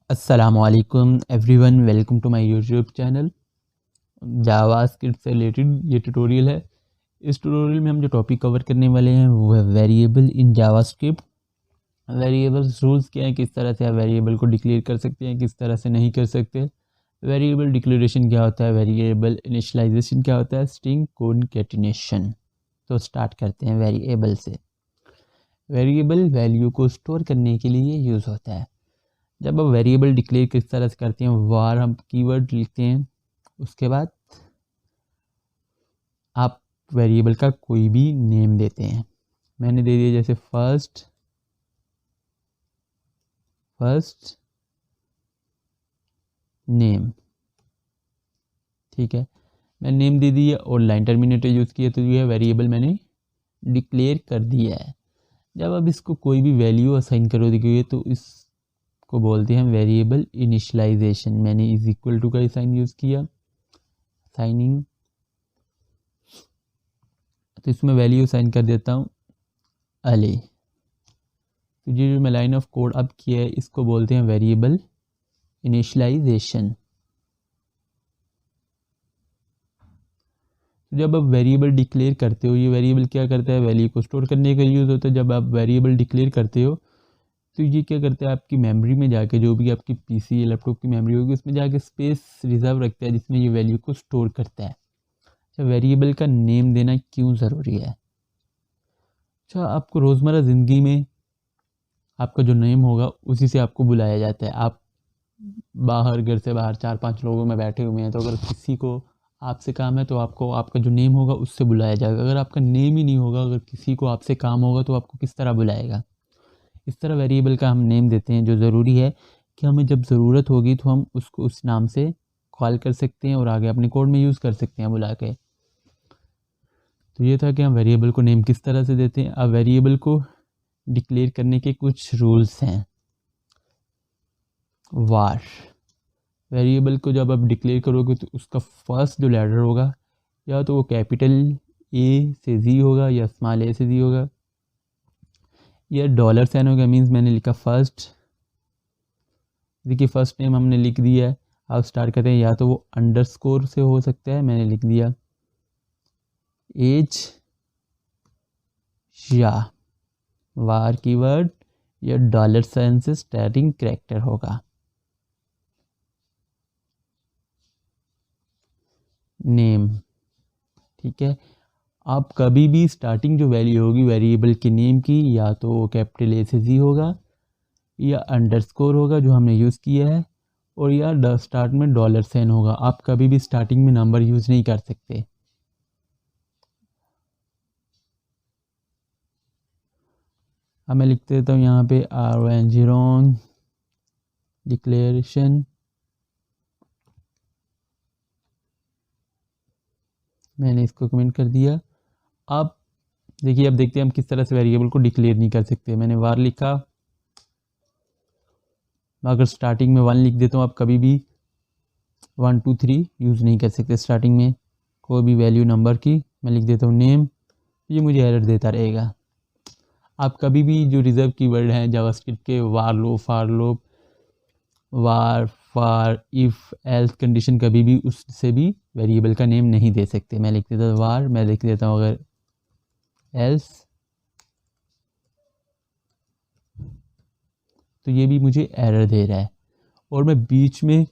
अस्सलामुअलैकुम everyone, welcome to my YouTube channel. JavaScript से related ये ट्यूटोरियल है। इस ट्यूटोरियल में हम जो टॉपिक कवर करने वाले हैं वो है variable in JavaScript. Variables rules क्या हैं, किस तरह से आप वेरिएबल को डिक्लेयर कर सकते हैं, किस तरह से नहीं कर सकते। वेरिएबल डिक्लेरेशन क्या होता है, वेरिएबल इनिशियलाइजेशन क्या होता है, स्ट्रिंग कॉनकैटिनेशन। तो स्टार्ट करते हैं वेरिएबल से। वेरिएबल वैल्यू को स्टोर करने के लिए यूज़ होता है। जब आप वेरिएबल डिक्लेयर किस तरह से करते हैं, वार हम कीवर्ड लिखते हैं, उसके बाद आप वेरिएबल का कोई भी नेम देते हैं। मैंने दे दिया जैसे फर्स्ट नेम, ठीक है। मैंने नेम दे दिया और लाइन टर्मिनेटर यूज़ किया, तो ये वेरिएबल मैंने डिक्लेयर कर दिया है। जब आप इसको कोई भी वैल्यू असाइन करोगे तो इसको बोलते हैं वेरिएबल इनिशियलाइजेशन। मैंने इज इक्वल टू का साइन यूज़ किया, साइनिंग, तो इसमें वैल्यू साइन कर देता हूँ अले। तो ये जो मैं लाइन ऑफ कोड अब किया है इसको बोलते हैं वेरिएबल इनिशियलाइजेशन। तो जब आप वेरिएबल डिक्लेयर करते हो, ये वेरिएबल क्या करता है, वैल्यू को स्टोर करने का यूज़ होता है। जब आप वेरिएबल डिक्लेयर करते हो तो ये क्या करता है, आपकी मेमोरी में जाके, जो भी आपकी पीसी या लैपटॉप की मेमोरी होगी उसमें जाके स्पेस रिजर्व रखता है जिसमें ये वैल्यू को स्टोर करता है। अच्छा, वेरिएबल का नेम देना क्यों ज़रूरी है। अच्छा, आपको रोज़मर्रा ज़िंदगी में आपका जो नेम होगा उसी से आपको बुलाया जाता है। आप बाहर, घर से बाहर 4-5 लोगों में बैठे हुए हैं, तो अगर किसी को आपसे काम है तो आपको आपका जो नेम होगा उससे बुलाया जाएगा। अगर आपका नेम ही नहीं होगा, अगर किसी को आपसे काम होगा तो आपको किस तरह बुलाएगा। इस तरह वेरिएबल का हम नेम देते हैं, जो ज़रूरी है कि हमें जब ज़रूरत होगी तो हम उसको उस नाम से कॉल कर सकते हैं और आगे अपने कोड में यूज़ कर सकते हैं बुला के। तो ये था कि हम वेरिएबल को नेम किस तरह से देते हैं। अब वेरिएबल को डिक्लेयर करने के कुछ रूल्स हैं। वार वेरिएबल को जब आप डिक्लेयर करोगे तो उसका फर्स्ट जो लेटर होगा, या तो वो कैपिटल ए से जी होगा या स्मॉल ए से जी होगा, या डॉलर साइन होगा। मीन्स मैंने लिखा फर्स्ट, देखिए फर्स्ट नेम हमने लिख दिया है। आप स्टार्ट करते हैं, या तो वो अंडरस्कोर से हो सकता है, मैंने लिख दिया एज, या वार कीवर्ड, या डॉलर साइन से स्टार्टिंग कैरेक्टर होगा। नेम, ठीक है। आप कभी भी स्टार्टिंग जो वैल्यू होगी वेरिएबल के नेम की, या तो कैपिटल ए से जी होगा, या अंडरस्कोर होगा जो हमने यूज़ किया है, और या स्टार्ट में डॉलर साइन होगा। आप कभी भी स्टार्टिंग में नंबर यूज़ नहीं कर सकते। अब मैं लिख देता हूँ यहाँ पे आर डिक्लेरेशन। मैंने इसको कमेंट कर दिया। अब देखिए, अब देखते हैं हम किस तरह से वेरिएबल को डिक्लेयर नहीं कर सकते। मैंने वार लिखा, अगर स्टार्टिंग में 1 लिख देता हूँ, आप कभी भी 1 2 3 यूज़ नहीं कर सकते स्टार्टिंग में कोई भी वैल्यू नंबर की। मैं लिख देता हूँ नेम, ये मुझे एरर देता रहेगा। आप कभी भी जो रिजर्व कीवर्ड हैं जावास्क्रिप्ट के, while loop, for loop, while, for, if, else condition, कभी भी उससे भी वेरिएबल का नेम नहीं दे सकते। मैं लिख देता हूँ वार, मैं लिख देता हूँ अगर एल्स, तो ये भी मुझे एरर दे रहा है। और मैं बीच में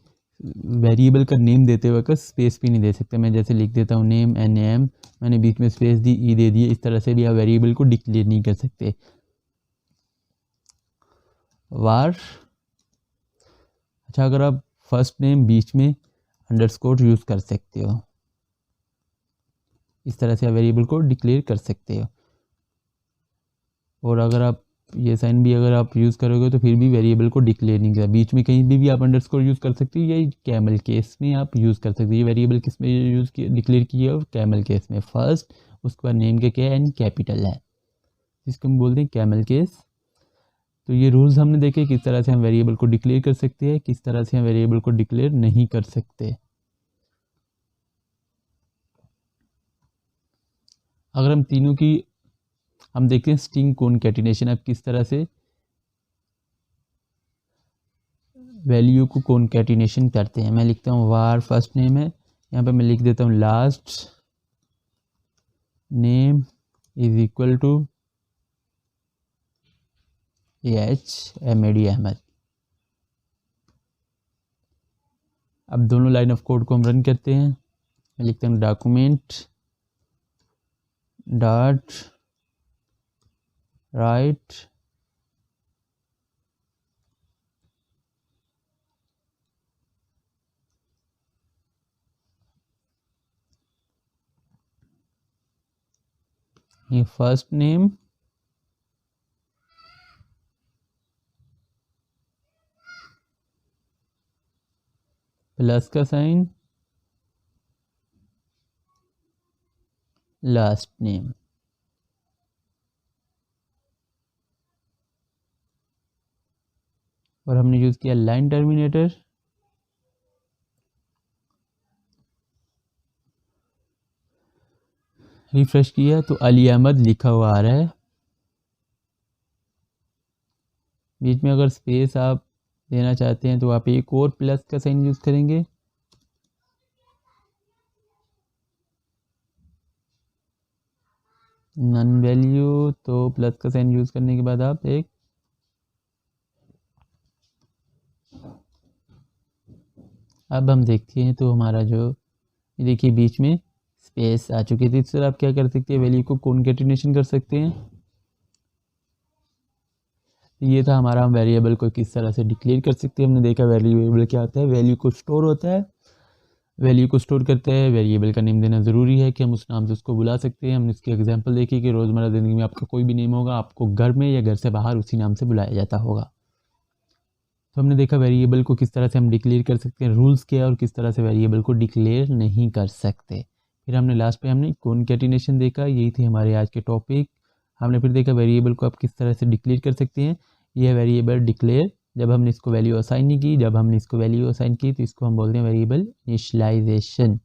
वेरिएबल का नेम देते वक्त स्पेस भी नहीं दे सकते। मैं जैसे लिख देता हूँ नेम, NAM, मैंने बीच में स्पेस दी, ई दे दिए। इस तरह से भी आप वेरिएबल को डिक्लेयर नहीं कर सकते। वार, अच्छा, अगर आप फर्स्ट नेम बीच में अंडरस्कोर यूज़ कर सकते हो, इस तरह से आप वेरिएबल को डिक्लेयर कर सकते हो। और अगर आप ये साइन भी अगर आप यूज़ करोगे तो फिर भी वेरिएबल को डिक्लेयर नहीं किया। बीच में कहीं भी आप अंडरस्कोर यूज़ कर सकते हो, या कैमल केस में आप यूज़ कर सकते हो। ये वेरिएबल किस में यूज़ किया, डिक्लेयर किया हो, कैमल केस में फर्स्ट, उसके बाद नेम के क्या एन कैपिटल है, जिसको हम बोलते हैं कैमल केस। तो ये रूल्स हमने देखे किस तरह से हम वेरिएबल को डिक्लेयर कर सकते हैं, किस तरह से हम वेरिएबल को डिक्लेयर नहीं कर सकते। अगर हम तीनों की हम देखते हैं स्ट्रिंग कॉनकैटिनेशन, अब किस तरह से वैल्यू को कॉन्कैटिनेशन करते हैं। मैं लिखता हूँ var फर्स्ट नेम है, यहाँ पे मैं लिख देता हूँ last name is equal to ahmad। अब दोनों लाइन ऑफ कोड को हम रन करते हैं। मैं लिखता हूँ डॉक्यूमेंट डॉट राइट ये फर्स्ट नेम प्लस का साइन लास्ट नेम। और हमने यूज़ किया लाइन टर्मिनेटर। रिफ्रेश किया तो अली अहमद लिखा हुआ आ रहा है। बीच में अगर स्पेस आप देना चाहते हैं तो आप एक और प्लस का साइन यूज़ करेंगे। नन वैल्यू तो प्लस का साइन यूज़ करने के बाद आप एक अब हम देखते हैं तो हमारा जो देखिए बीच में स्पेस आ चुकी थी। इस तरह आप क्या कर सकते हैं, वैल्यू को कॉन्कैटिनेशन कर सकते हैं। ये था हमारा, हम वेरिएबल को किस तरह से डिक्लेयर कर सकते हैं। हमने देखा वेरिएबल क्या होता है, वैल्यू को स्टोर होता है, वैल्यू को स्टोर करते हैं। वेरिएबल का नेम देना ज़रूरी है कि हम उस नाम से उसको बुला सकते हैं। हमने इसकी एग्जांपल देखी कि रोज़मर्रा ज़िंदगी में आपका कोई भी नेम होगा, आपको घर में या घर से बाहर उसी नाम से बुलाया जाता होगा। तो हमने देखा वेरिएबल को किस तरह से हम डिक्लेयर कर सकते हैं, रूल्स क्या है, और किस तरह से वेरिएबल को डिक्लेयर नहीं कर सकते। फिर हमने लास्ट पे हमने कॉन्कैटिनेशन देखा। यही थे हमारे आज के टॉपिक। हमने फिर देखा वेरिएबल को आप किस तरह से डिक्लेयर कर सकते हैं। यह वेरिएबल डिक्लेयर जब हमने इसको वैल्यू असाइन नहीं की, जब हमने इसको वैल्यू असाइन की तो इसको हम बोलते हैं वेरिएबल इनिशियलाइजेशन।